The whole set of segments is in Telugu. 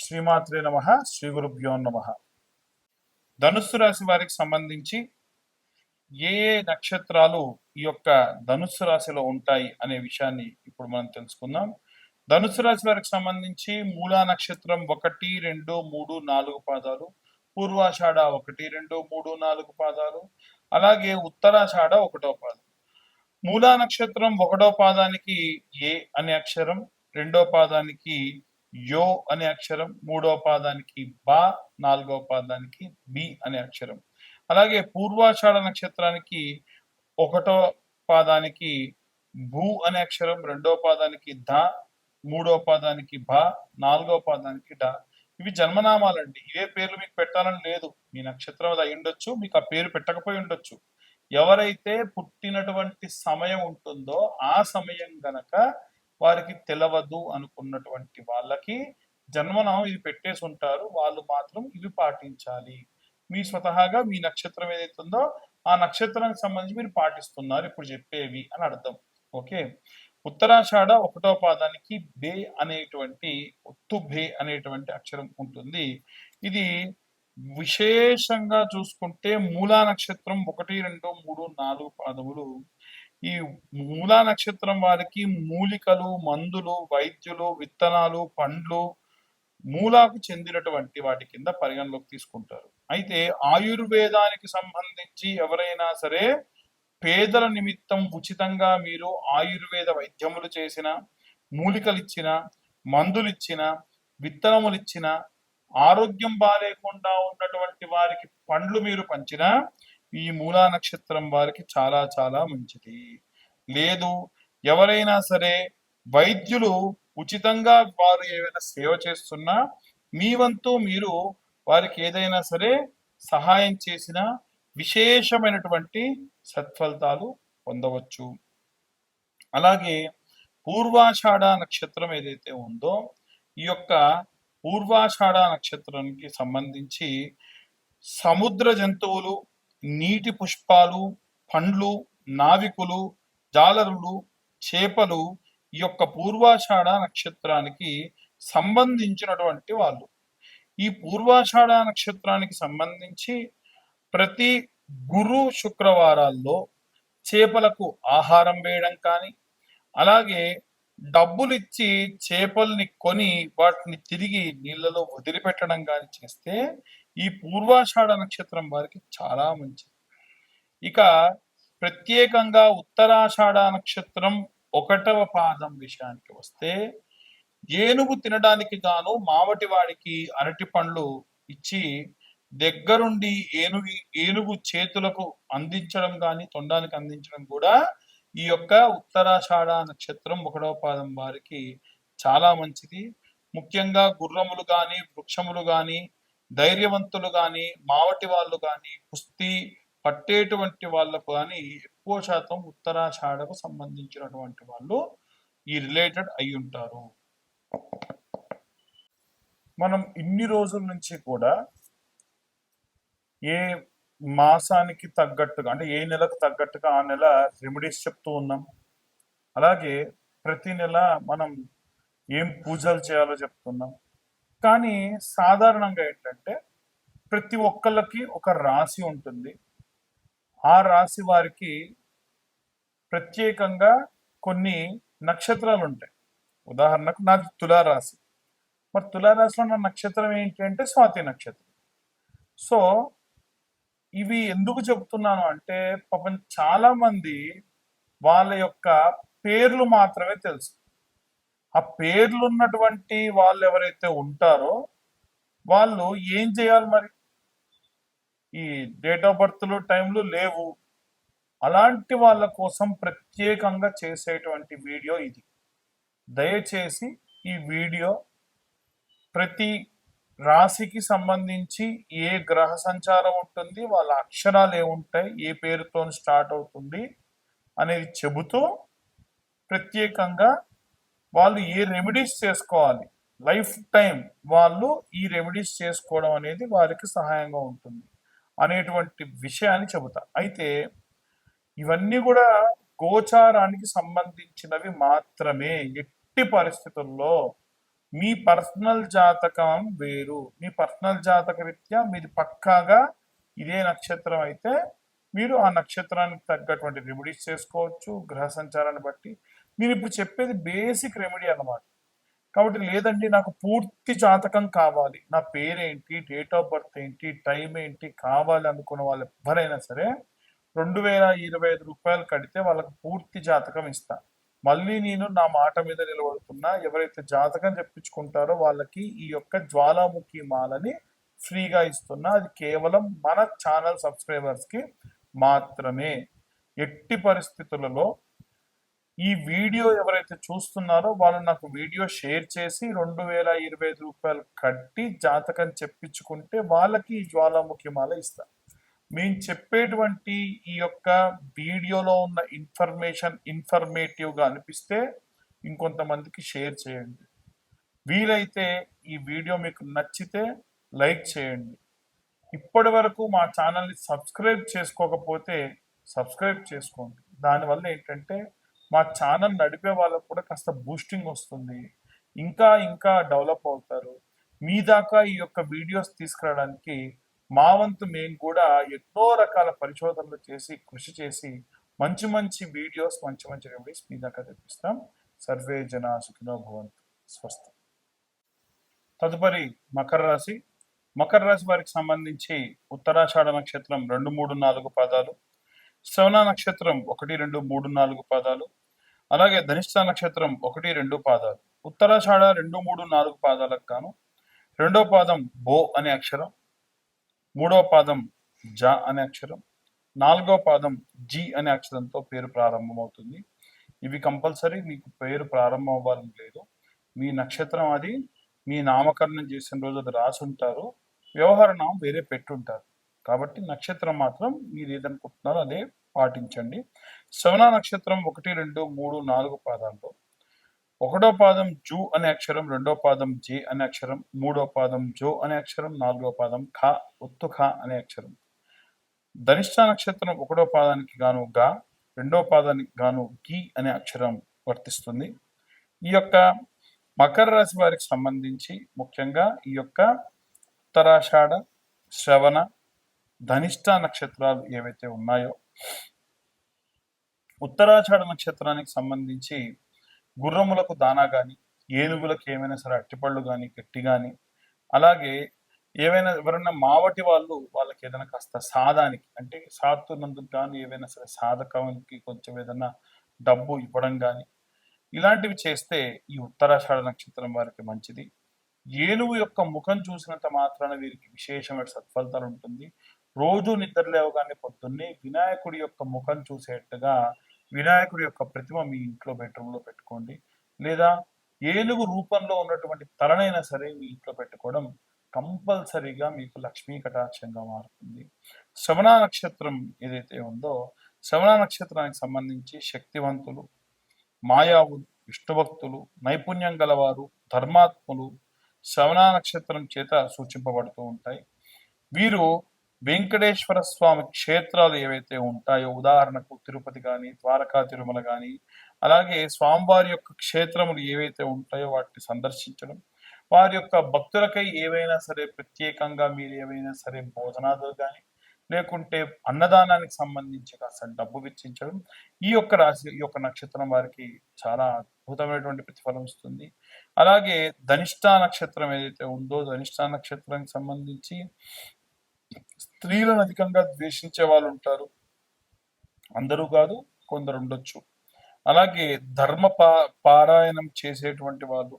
శ్రీమాత్రే నమ. శ్రీ గురుభ్యో నమ. ధనుస్సు రాశి వారికి సంబంధించి ఏ ఏ నక్షత్రాలు ఈ యొక్క ధనుస్సు రాశిలో ఉంటాయి అనే విషయాన్ని ఇప్పుడు మనం తెలుసుకుందాం. ధనుస్సు రాశి వారికి సంబంధించి మూలా నక్షత్రం 1, 2, 3, 4 పాదాలు, పూర్వాషాఢ 1, 2, 3, 4 పాదాలు, అలాగే ఉత్తరాషాఢ 1వ పాదం. మూలా నక్షత్రం 1వ పాదానికి ఏ అనే అక్షరం, 2వ పాదానికి యో అనే అక్షరం, 3వ పాదానికి బా, 4వ పాదానికి బి అనే అక్షరం. అలాగే పూర్వాషాఢ నక్షత్రానికి 1వ పాదానికి భూ అనే అక్షరం, 2వ పాదానికి ధ, 3వ పాదానికి భ, 4వ పాదానికి డ. ఇవి జన్మనామాలండి. ఇవే పేర్లు మీకు పెట్టాలని లేదు. మీ నక్షత్రం అది అయి ఉండొచ్చు, మీకు ఆ పేరు పెట్టకపోయి ఉండొచ్చు. ఎవరైతే పుట్టినటువంటి సమయం ఉంటుందో ఆ సమయం గనక వారికి తెలవదు అనుకున్నటువంటి వాళ్ళకి జన్మనామం ఇది పెట్టేసి ఉంటారు. వాళ్ళు మాత్రం ఇవి పాటించాలి. మీ స్వతహాగా మీ నక్షత్రం ఏదైతే ఉందో ఆ నక్షత్రానికి సంబంధించి మీరు పాటిస్తున్నారు ఇప్పుడు చెప్పేవి అని అర్థం. ఓకే. ఉత్తరాషాఢ 1వ పాదానికి బే అనేటువంటి ఒత్తు బే అనేటువంటి అక్షరం ఉంటుంది. ఇది విశేషంగా చూసుకుంటే మూలా నక్షత్రం 1, 2, 3, 4 పాదములు. ఈ మూలా నక్షత్రం వారికి మూలికలు, మందులు, వైద్యులు, విత్తనాలు, పండ్లు మూలాకు చెందినటువంటి వాటి కింద పరిగణలోకి తీసుకుంటారు. అయితే ఆయుర్వేదానికి సంబంధించి ఎవరైనా సరే పేదల నిమిత్తం ఉచితంగా మీరు ఆయుర్వేద వైద్యములు చేసిన, మూలికలు ఇచ్చిన, మందులు ఇచ్చిన, విత్తనములు ఇచ్చిన, ఆరోగ్యం బాలేకుండా ఉన్నటువంటి వారికి పండ్లు మీరు పంచిన ఈ మూలా నక్షత్రం వారికి చాలా చాలా మంచిది. లేదు, ఎవరైనా సరే వైద్యులు ఉచితంగా వారు ఏమైనా సేవ చేస్తున్నా మీ వంతు మీరు వారికి ఏదైనా సరే సహాయం చేసిన విశేషమైనటువంటి సత్ఫలితాలు పొందవచ్చు. అలాగే పూర్వాషాఢ నక్షత్రం ఏదైతే ఉందో ఈ యొక్క పూర్వాషాఢ నక్షత్రానికి సంబంధించి సముద్ర జంతువులు, నీటి పుష్పాలు, పండ్లు, నావికులు, జాలరులు, చేపలు ఈ యొక్క పూర్వాషాఢ నక్షత్రానికి సంబంధించినటువంటి వాళ్ళు. ఈ పూర్వాషాఢ నక్షత్రానికి సంబంధించి ప్రతి గురు శుక్రవారాల్లో చేపలకు ఆహారం వేయడం కానీ, అలాగే డబ్బులు ఇచ్చి చేపల్ని కొని వాటిని తిరిగి నీళ్ళలో వదిలిపెట్టడం కానీ చేస్తే ఈ పూర్వాషాఢ నక్షత్రం వారికి చాలా మంచిది. ఇక ప్రత్యేకంగా ఉత్తరాషాఢ నక్షత్రం 1వ పాదం విషయానికి వస్తే ఏనుగు తినడానికి గాను మావటి వాడికి అరటి పండ్లు ఇచ్చి దగ్గరుండి ఏనుగు చేతులకు అందించడం కానీ తొండానికి అందించడం కూడా ఈ యొక్క ఉత్తరాషాఢ నక్షత్రం 1వ పాదం వారికి చాలా మంచిది. ముఖ్యంగా గుర్రములు కానీ, వృక్షములు కానీ, ధైర్యవంతులు కానీ, మావటి వాళ్ళు కానీ, కుస్తీ పట్టేటువంటి వాళ్ళకు కానీ ఎక్కువ శాతం ఉత్తరాషాఢకు సంబంధించినటువంటి వాళ్ళు ఈ రిలేటెడ్ అయి ఉంటారు. మనం ఇన్ని రోజుల నుంచి కూడా ఏ మాసానికి తగ్గట్టుగా అంటే ఏ నెలకు తగ్గట్టుగా ఆ నెల రెమెడీస్ చెప్తూ ఉన్నాం. అలాగే ప్రతి నెల మనం ఏం పూజలు చేయాలో చెప్తున్నాం. కానీ సాధారణంగా ఏంటంటే ప్రతి ఒక్కళ్ళకి ఒక రాశి ఉంటుంది. ఆ రాశి వారికి ప్రత్యేకంగా కొన్ని నక్షత్రాలు ఉంటాయి. ఉదాహరణకు నాది తులారాశి. మరి తులారాశిలో నా నక్షత్రం ఏంటి అంటే స్వాతి నక్షత్రం. సో ఇవి ఎందుకు చెప్తున్నాను అంటే పాపం చాలా మంది వాళ్ళ యొక్క పేర్లు మాత్రమే తెలుసు. ఆ పేర్లు ఉన్నటువంటి వాళ్ళు ఎవరైతే ఉంటారో వాళ్ళు ఏం చేయాలి మరి? ఈ డేట్ ఆఫ్ బర్త్లు టైంలు లేవు. అలాంటి వాళ్ళ కోసం ప్రత్యేకంగా చేసేటువంటి వీడియో ఇది. దయచేసి ఈ వీడియో ప్రతి రాశికి సంబంధించి ఏ గ్రహ సంచారం ఉంటుంది, వాళ్ళ అక్షరాలు ఏముంటాయి, ఏ పేరుతో స్టార్ట్ అవుతుంది అనేది చెబుతూ ప్రత్యేకంగా వాళ్ళు ఏ రెమెడీస్ చేసుకోవాలి, లైఫ్ టైం వాళ్ళు ఈ రెమెడీస్ చేసుకోవడం అనేది వారికి సహాయంగా ఉంటుంది అనేటువంటి విషయాన్ని చెబుతా. అయితే ఇవన్నీ కూడా గోచారానికి సంబంధించినవి మాత్రమే. ఎట్టి పరిస్థితుల్లో మీ పర్సనల్ జాతకం వేరు. మీ పర్సనల్ జాతక రీత్యా మీది పక్కాగా ఇదే నక్షత్రం అయితే మీరు ఆ నక్షత్రానికి తగ్గటువంటి రెమెడీస్ చేసుకోవచ్చు గ్రహ సంచారాన్ని బట్టి. నేను ఇప్పుడు చెప్పేది బేసిక్ రెమెడీ అన్నమాట. కాబట్టి లేదండి నాకు పూర్తి జాతకం కావాలి, నా పేరేంటి, డేట్ ఆఫ్ బర్త్ ఏంటి, టైం ఏంటి కావాలి అనుకున్న వాళ్ళు ఎవరైనా సరే రూ. 2025 కడితే వాళ్ళకి పూర్తి జాతకం ఇస్తా. మళ్ళీ నేను నా మాట మీద నిలబడుతున్నా. ఎవరైతే జాతకం చెప్పించుకుంటారో వాళ్ళకి ఈ యొక్క జ్వాలాముఖి మాలని ఫ్రీగా ఇస్తున్నా. అది కేవలం మన ఛానల్ సబ్స్క్రైబర్స్ కి మాత్రమే. ఎట్టి పరిస్థితులలో ఈ వీడియో ఎవరైతే చూస్తున్నారో వాళ్ళు నాకు వీడియో షేర్ చేసి రూ. 2025 కట్టి జాతకం చెప్పించుకుంటే వాళ్ళకి ఈ జ్వాలాముఖి మాల ఇస్తా. మేము చెప్పేటువంటి ఈ యొక్క వీడియోలో ఉన్న ఇన్ఫర్మేషన్ ఇన్ఫర్మేటివ్గా అనిపిస్తే ఇంకొంతమందికి షేర్ చేయండి. వీలైతే ఈ వీడియో మీకు నచ్చితే లైక్ చేయండి. ఇప్పటి వరకు మా ఛానల్ని సబ్స్క్రైబ్ చేసుకోకపోతే సబ్స్క్రైబ్ చేసుకోండి. దానివల్ల ఏంటంటే మా ఛానల్ నడిపే వాళ్ళకు కూడా కాస్త బూస్టింగ్ వస్తుంది, ఇంకా ఇంకా డెవలప్ అవుతారు. మీ దాకా ఈ యొక్క వీడియోస్ తీసుకురావడానికి మా వంతు మేము కూడా ఎన్నో రకాల పరిశోధనలు చేసి కృషి చేసి మంచి మంచి వీడియోస్ మంచి మంచి రెమెడీస్ మీ దాకా తెప్పిస్తాం. సర్వే జనా సుఖినో భవంతు. స్వస్తి. తదుపరి మకర రాశి. మకర రాశి వారికి సంబంధించి ఉత్తరాషాఢ నక్షత్రం 2, 3, 4 పాదాలు, శ్రవణ నక్షత్రం 1, 2, 3, 4 పాదాలు, అలాగే ధనిష్ట నక్షత్రం 1, 2 పాదాలు. ఉత్తరాషాఢ 2, 3, 4 పాదాలకు గాను రెండో పాదం బో అనే అక్షరం, మూడవ పాదం జ అనే అక్షరం, నాలుగవ పాదం జి అనే అక్షరంతో పేరు ప్రారంభమవుతుంది. ఇవి కంపల్సరీ మీకు పేరు ప్రారంభం అవ్వాలని లేదు. మీ నక్షత్రం అది, మీ నామకరణం చేసిన రోజు అది రాసి ఉంటారు, వ్యవహార నామం వేరే పెట్టుంటారు. కాబట్టి నక్షత్రం మాత్రం మీరు ఏదనుకుంటున్నారో అదే పాటించండి. శ్రవణ నక్షత్రం 1, 2, 3, 4 పాదాల్లో ఒకటో పాదం జూ అనే అక్షరం, రెండో పాదం జే అనే అక్షరం, మూడో పాదం జో అనే అక్షరం, నాలుగో పాదం ఖ ఒత్తు ఖ అనే అక్షరం. ధనిష్ట నక్షత్రం ఒకటో పాదానికి గాను గా, రెండో పాదానికి గాను గి అనే అక్షరం వర్తిస్తుంది. ఈ యొక్క మకర రాశి వారికి సంబంధించి ముఖ్యంగా ఈ యొక్క ఉత్తరాషాఢ, శ్రవణ, ధనిష్ట నక్షత్రాలు ఏవైతే ఉన్నాయో, ఉత్తరాషాఢ నక్షత్రానికి సంబంధించి గుర్రములకు దానా కానీ, ఏనుగులకు ఏమైనా సరే అట్టిపళ్ళు కానీ, గట్టి కానీ, అలాగే ఏవైనా ఎవరైనా మావటి వాళ్ళకి ఏదైనా కాస్త సాదానికి అంటే సాతున్నందుకు కానీ ఏవైనా సరే సాధకానికి కొంచెం ఏదైనా డబ్బు ఇవ్వడం కానీ ఇలాంటివి చేస్తే ఈ ఉత్తరాషాఢ నక్షత్రం వారికి మంచిది. ఏనుగు యొక్క ముఖం చూసినంత మాత్రాన వీరికి విశేషమైన సత్ఫలితాలు ఉంటుంది. రోజు నిద్ర లేవగానే పొద్దున్నే వినాయకుడి యొక్క ముఖం చూసేట్టుగా వినాయకుడి యొక్క ప్రతిమ మీ ఇంట్లో బెడ్రూమ్లో పెట్టుకోండి. లేదా ఏనుగు రూపంలో ఉన్నటువంటి తలనైనా సరే మీ ఇంట్లో పెట్టుకోవడం కంపల్సరీగా మీకు లక్ష్మీ కటాక్షంగా మారుతుంది. శ్రవణ నక్షత్రం ఏదైతే ఉందో, శ్రవణ నక్షత్రానికి సంబంధించి శక్తివంతులు, మాయావులు, విష్ణుభక్తులు, నైపుణ్యం గలవారు, ధర్మాత్ములు శ్రవణ నక్షత్రం చేత సూచింపబడుతూ ఉంటాయి. వీరు వెంకటేశ్వర స్వామి క్షేత్రాలు ఏవైతే ఉంటాయో, ఉదాహరణకు తిరుపతి కానీ, ద్వారకా తిరుమల కానీ, అలాగే స్వామివారి యొక్క క్షేత్రములు ఏవైతే ఉంటాయో వాటిని సందర్శించడం, వారి యొక్క భక్తులకై ఏవైనా సరే ప్రత్యేకంగా మీరు ఏవైనా సరే భోజనాలు కానీ లేకుంటే అన్నదానానికి సంబంధించి కాస్త డబ్బు వెచ్చించడం ఈ యొక్క రాశి ఈ యొక్క నక్షత్రం వారికి చాలా అద్భుతమైనటువంటి ప్రతిఫలం ఇస్తుంది. అలాగే ధనిష్ట నక్షత్రం ఏదైతే ఉందో, ధనిష్ట నక్షత్రానికి సంబంధించి స్త్రీలను అధికంగా ద్వేషించే వాళ్ళు ఉంటారు. అందరూ కాదు, కొందరు ఉండొచ్చు. అలాగే ధర్మ పారాయణం చేసేటువంటి వాళ్ళు,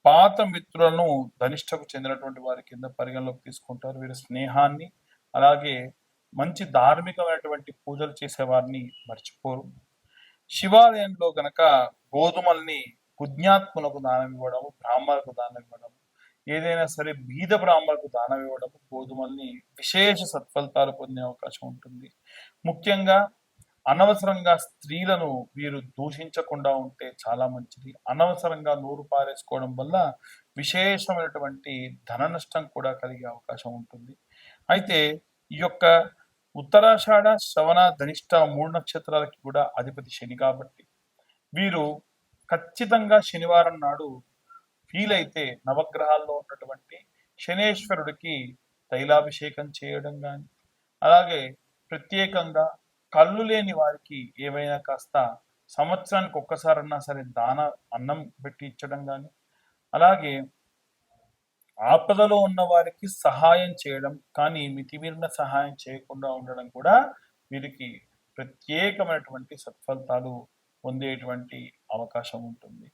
పాత మిత్రులను ధనిష్టకు చెందినటువంటి వారి కింద పరిగణలోకి తీసుకుంటారు. వీరి స్నేహాన్ని అలాగే మంచి ధార్మికమైనటువంటి పూజలు చేసేవారిని మర్చిపోరు. శివాలయంలో గనక గోధుమల్ని పుణ్యాత్ములకు దానం ఇవ్వడము, బ్రాహ్మణులకు దానం ఇవ్వడము, ఏదైనా సరే బీద బ్రాహ్మణులకు దానం ఇవ్వడము, గోధుమల్ని విశేష సత్ఫలితాలు పొందే అవకాశం ఉంటుంది. ముఖ్యంగా అనవసరంగా స్త్రీలను వీరు దూషించకుండా ఉంటే చాలా మంచిది. అనవసరంగా నోరు పారేసుకోవడం వల్ల విశేషమైనటువంటి ధన నష్టం కూడా కలిగే అవకాశం ఉంటుంది. అయితే ఈ యొక్క ఉత్తరాషాఢ, శ్రవణ, ధనిష్ట 3 నక్షత్రాలకి కూడా అధిపతి శని కాబట్టి వీరు ఖచ్చితంగా శనివారం నాడు వీలైతే నవగ్రహాల్లో ఉన్నటువంటి శనేశ్వరుడికి తైలాభిషేకం చేయడం కానీ, అలాగే ప్రత్యేకంగా కళ్ళు లేని వారికి ఏవైనా కాస్త సంవత్సరానికి ఒక్కసారన్నా సరే అన్నం పెట్టి ఇచ్చడం కానీ, అలాగే ఆపదలో ఉన్న వారికి సహాయం చేయడం కానీ మితిమీరిన సహాయం చేయకుండా ఉండడం కూడా వీరికి ప్రత్యేకమైనటువంటి సత్ఫలితాలు పొందేటువంటి అవకాశం ఉంటుంది.